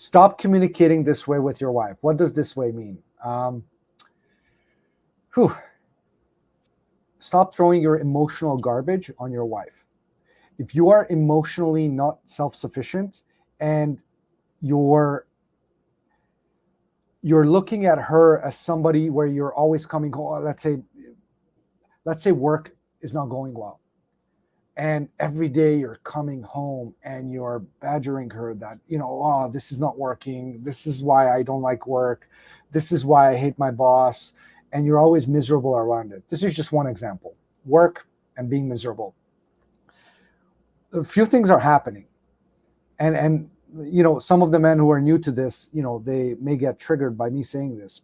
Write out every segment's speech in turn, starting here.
Stop communicating this way with your wife. What does this way mean? Whew. Stop throwing your emotional garbage on your wife. If you are emotionally not self-sufficient and you're looking at her as somebody where you're always coming home, let's say work is not going well, and every day you're coming home and you're badgering her that, oh, this is not working, this is why I don't like work, this is why I hate my boss, and you're always miserable around it. This is just one example. Work and being miserable. A few things are happening, and some of the men who are new to this, they may get triggered by me saying this.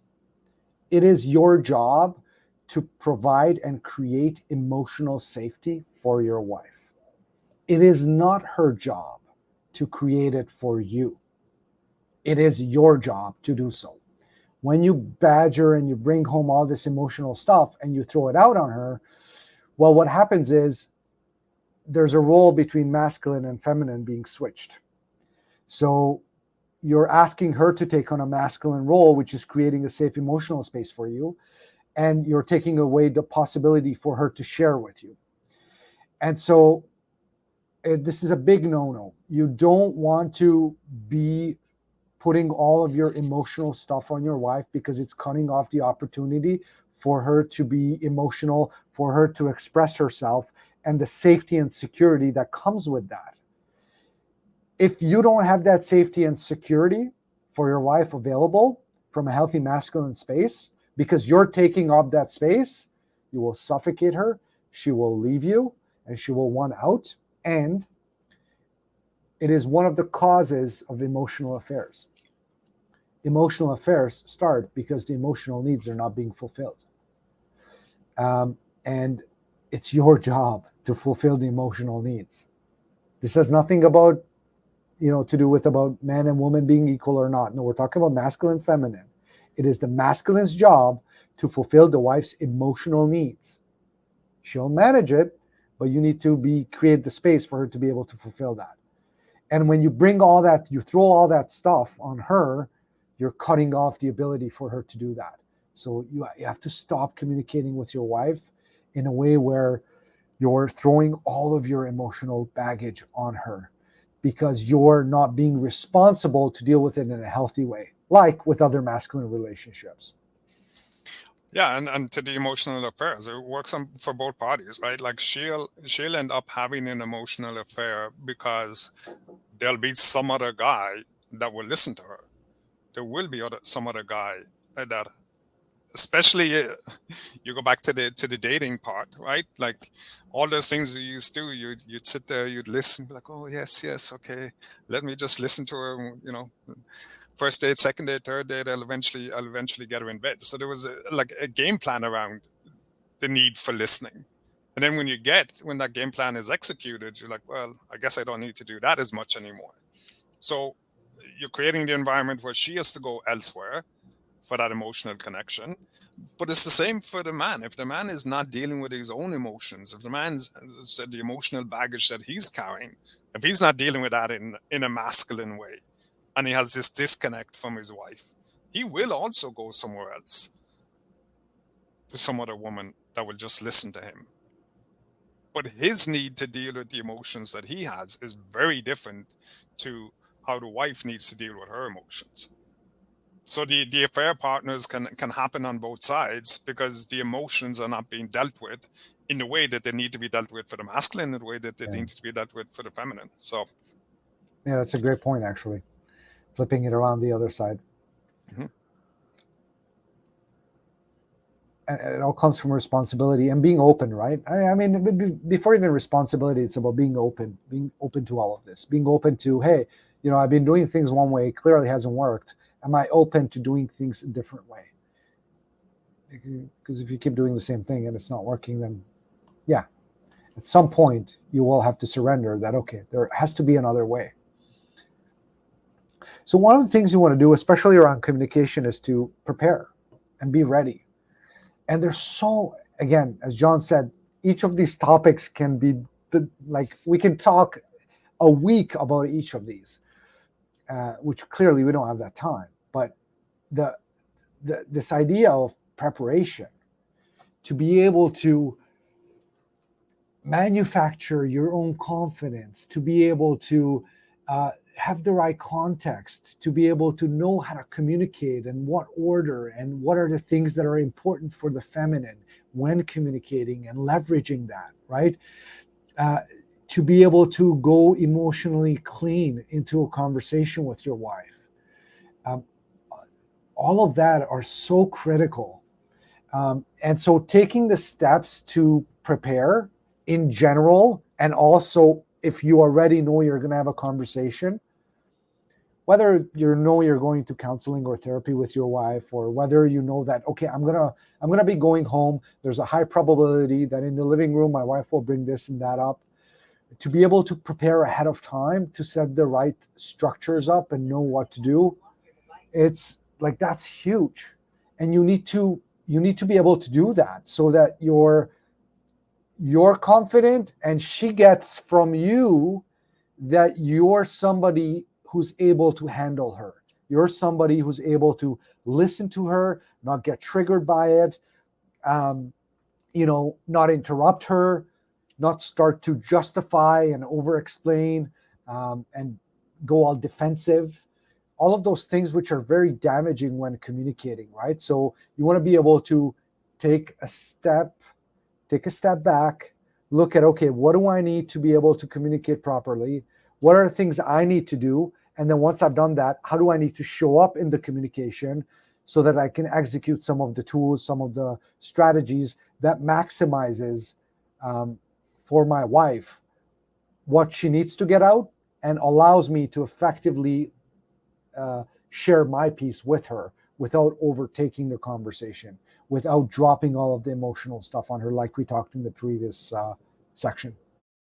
It is your job to provide and create emotional safety for your wife. It is not her job to create it for you. It is your job to do so. When you badger and you bring home all this emotional stuff and you throw it out on her, well, what happens is there's a role between masculine and feminine being switched. So you're asking her to take on a masculine role, which is creating a safe emotional space for you, and you're taking away the possibility for her to share with you. And so this is a big no-no. You don't want to be putting all of your emotional stuff on your wife, because it's cutting off the opportunity for her to be emotional, for her to express herself, and the safety and security that comes with that. If you don't have that safety and security for your wife available from a healthy masculine space, because you're taking up that space, you will suffocate her, she will leave you, and she will want out. And it is one of the causes of emotional affairs. Emotional affairs start because the emotional needs are not being fulfilled. And it's your job to fulfill the emotional needs. This has nothing about, to do with about man and woman being equal or not. No, we're talking about masculine, feminine. It is the masculine's job to fulfill the wife's emotional needs. She'll manage it, but you need to create the space for her to be able to fulfill that. And when you bring all that, you throw all that stuff on her, you're cutting off the ability for her to do that. So you have to stop communicating with your wife in a way where you're throwing all of your emotional baggage on her, because you're not being responsible to deal with it in a healthy way, like with other masculine relationships. Yeah, and to the emotional affairs, it works for both parties, right? Like she'll end up having an emotional affair because there'll be some other guy that will listen to her. There will be some other guy that, especially you go back to the dating part, right? Like all those things you used to do, you'd sit there, you'd listen, be like, oh yes, okay, let me just listen to her, first date, second date, third date, I'll eventually get her in bed. So there was like a game plan around the need for listening. And then when that game plan is executed, you're like, well, I guess I don't need to do that as much anymore. So you're creating the environment where she has to go elsewhere for that emotional connection. But it's the same for the man. If the man is not dealing with his own emotions, if the man's said the emotional baggage that he's carrying, if he's not dealing with that in a masculine way, and he has this disconnect from his wife, he will also go somewhere else to some other woman that will just listen to him. But his need to deal with the emotions that he has is very different to how the wife needs to deal with her emotions. So the affair partners can happen on both sides because the emotions are not being dealt with in the way that they need to be dealt with for the masculine, in the way that they need to be dealt with for the feminine. So yeah, that's a great point, actually. Flipping it around the other side. Mm-hmm. And it all comes from responsibility and being open, right? I mean, before even responsibility, it's about being open to all of this, being open to, hey, I've been doing things one way, clearly hasn't worked. Am I open to doing things a different way? Because if you keep doing the same thing and it's not working, then yeah, at some point you will have to surrender that, okay, there has to be another way. So one of the things you want to do, especially around communication, is to prepare and be ready. And there's again, as John said, each of these topics can be we can talk a week about each of these. which clearly we don't have that time. But this idea of preparation, to be able to manufacture your own confidence, to be able to have the right context, to be able to know how to communicate and what order and what are the things that are important for the feminine when communicating and leveraging that, right? To be able to go emotionally clean into a conversation with your wife. All of that are so critical. And so taking the steps to prepare in general, and also if you already know you're going to have a conversation, whether you know you're going to counseling or therapy with your wife, or whether you know that, okay, I'm gonna be going home, there's a high probability that in the living room my wife will bring this and that up, to be able to prepare ahead of time to set the right structures up and know what to do, it's like, that's huge. And you need to be able to do that so that you're confident, and she gets from you that you're somebody who's able to handle her. You're somebody who's able to listen to her, not get triggered by it, not interrupt her, not start to justify and over-explain, and go all defensive. All of those things which are very damaging when communicating, right? So you want to be able to take a step back, look at, okay, what do I need to be able to communicate properly? What are the things I need to do? And then once I've done that, how do I need to show up in the communication so that I can execute some of the tools, some of the strategies that maximizes for my wife what she needs to get out, and allows me to effectively share my piece with her without overtaking the conversation, without dropping all of the emotional stuff on her, like we talked in the previous section.